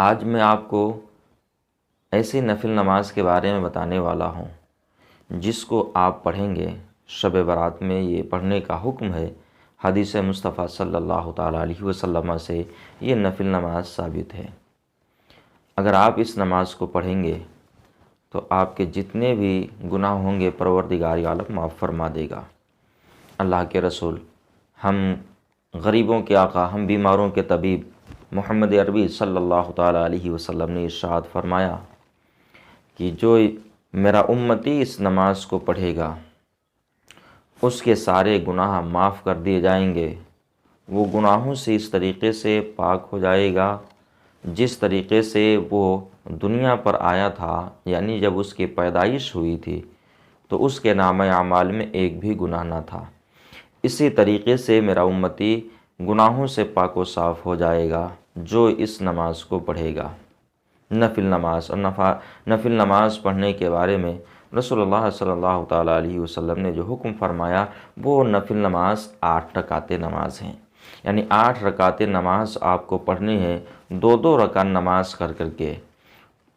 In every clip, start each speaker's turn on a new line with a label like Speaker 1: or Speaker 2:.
Speaker 1: आज मैं आपको ऐसी नफिल नमाज के बारे में बताने वाला हूँ जिसको आप पढ़ेंगे। शब बारात में ये पढ़ने का हुक्म है। हदीस मुस्तफ़ा सल्लल्लाहु ताला अलैहि वसल्लम से ये नफिल नमाज साबित है। अगर आप इस नमाज को पढ़ेंगे तो आपके जितने भी गुनाह होंगे परवरदिगार आलम माफ़ फरमा देगा। अल्लाह के रसूल, हम गरीबों के आका, हम बीमारों के तबीब मोहम्मद अरबी सल्लल्लाहु ताला अलैहि वसल्लम ने इरशाद फरमाया कि जो मेरा उम्मती इस नमाज को पढ़ेगा उसके सारे गुनाह माफ़ कर दिए जाएंगे। वो गुनाहों से इस तरीक़े से पाक हो जाएगा जिस तरीक़े से वो दुनिया पर आया था, यानी जब उसकी पैदाइश हुई थी तो उसके नाम आमाल में एक भी गुनाह ना था। इसी तरीक़े से मेरा उम्मती गुनाहों से पाक व साफ़ हो जाएगा जो इस नमाज को पढ़ेगा। नफिल नमाज और नफिल नमाज पढ़ने के बारे में रसूलुल्लाह सल्लल्लाहु ताला अलैहि वसल्लम ने जो हुक्म फरमाया वो नफिल नमाज 8 रकातें नमाज हैं। यानी 8 रकातें नमाज आपको पढ़नी है, 2-2 रकात नमाज कर करके।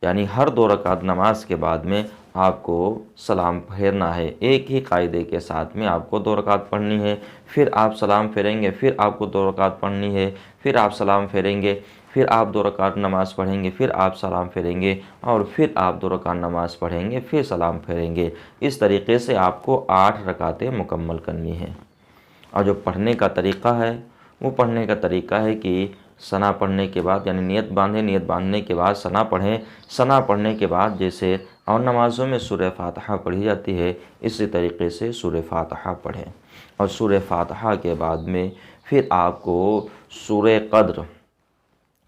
Speaker 1: यानी हर 2 रकात नमाज के बाद में आपको सलाम फेरना है। एक ही कायदे के साथ में आपको 2 रकात पढ़नी है, फिर आप सलाम फेरेंगे, फिर आपको 2 रकात पढ़नी है, फिर आप सलाम फेरेंगे, फिर आप 2 रकात नमाज़ पढ़ेंगे, फिर आप सलाम फेरेंगे और फिर आप 2 रकात नमाज़ पढ़ेंगे, फिर सलाम फेरेंगे। इस तरीक़े से आपको 8 रकातें मुकम्मल करनी है। और जो पढ़ने का तरीक़ा है वो पढ़ने का तरीक़ा है कि सना पढ़ने के बाद, यानी नियत बांधें, नियत बांधने के बाद सना पढ़ें, सना पढ़ने के बाद जैसे और नमाज़ों में सूरह फातिहा पढ़ी जाती है इसी तरीक़े से सूरह फातिहा पढ़ें। और सूरह फातिहा के बाद में फिर आपको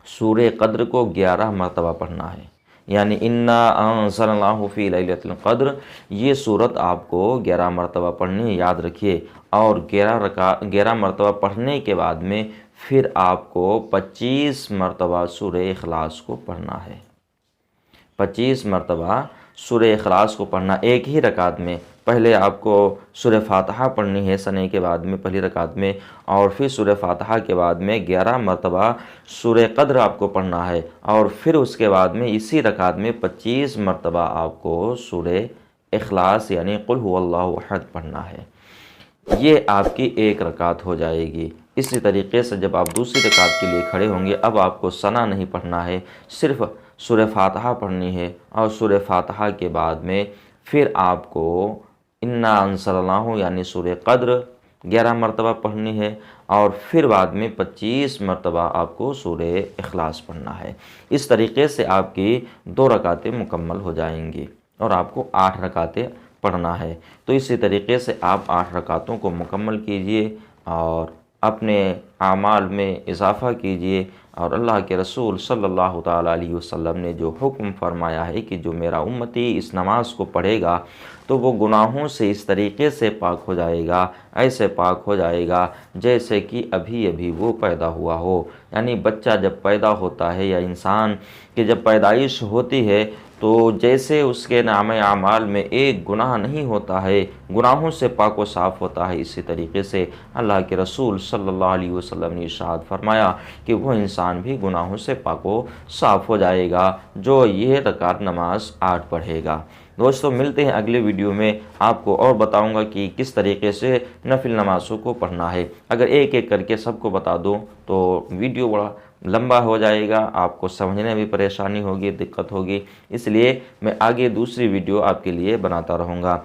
Speaker 1: सूरह क़द्र को 11 मरतबा पढ़ना है। यानी इन्ना अंज़लनाहु फ़ी लैलतिल क़द्र, ये सूरत आपको 11 मरतबा पढ़नी है, याद रखिए। और 11 मरतबा पढ़ने के बाद में फिर आपको 25 मरतबा सूरह इखलास को पढ़ना है। 25 मरतबा सूरह इखलास को पढ़ना एक ही रकात में। पहले आपको सूरह फातिहा पढ़नी है सने के बाद में पहली रकात में, और फिर सूरह फातिहा के बाद में 11 मरतबा सूरह क़द्र आपको पढ़ना है, और फिर उसके बाद में इसी रकात में 25 मरतबा आपको सूरह इखलास यानी कुल हुवल्लाहु अहद पढ़ना है। ये आपकी एक रकात हो जाएगी। इसी तरीक़े से जब आप दूसरी रकात के लिए खड़े होंगे, अब आपको सना नहीं पढ़ना है, सिर्फ़ सूरह फातिहा पढ़नी है। और सूरह फातिहा के बाद में फिर आपको इन्ना अंज़लनाहु यानी सूरह क़द्र 11 मरतबा पढ़नी है, और फिर बाद में 25 मरतबा आपको सूरह इखलास पढ़ना है। इस तरीक़े से आपकी 2 रकातें मुकम्मल हो जाएंगी और आपको 8 रकातें पढ़ना है। तो इसी तरीक़े से आप 8 रकातों को मुकम्मल कीजिए और अपने आमाल में इजाफ़ा कीजिए। और अल्लाह के रसूल सल्लल्लाहु ताला अलैहि वसल्लम ने जो हुक्म फरमाया है कि जो मेरा उम्मती इस नमाज को पढ़ेगा तो वो गुनाहों से इस तरीक़े से पाक हो जाएगा, ऐसे पाक हो जाएगा जैसे कि अभी अभी वो पैदा हुआ हो। यानी बच्चा जब पैदा होता है या इंसान की जब पैदाइश होती है तो जैसे उसके नाम आमाल में एक गुनाह नहीं होता है, गुनाहों से पाक व साफ़ होता है, इसी तरीक़े से अल्लाह के रसूल सल्लल्लाहु अलैहि वसल्लम ने इरशाद फरमाया कि वो इंसान भी गुनाहों से पाक व साफ़ हो जाएगा जो ये रकात नमाज 8 पढ़ेगा। दोस्तों, मिलते हैं अगले वीडियो में। आपको और बताऊंगा कि किस तरीके से नफिल नमाज़ों को पढ़ना है। अगर एक एक करके सबको बता दूं तो वीडियो बड़ा लंबा हो जाएगा, आपको समझने में भी परेशानी होगी, दिक्कत होगी। इसलिए मैं आगे दूसरी वीडियो आपके लिए बनाता रहूँगा।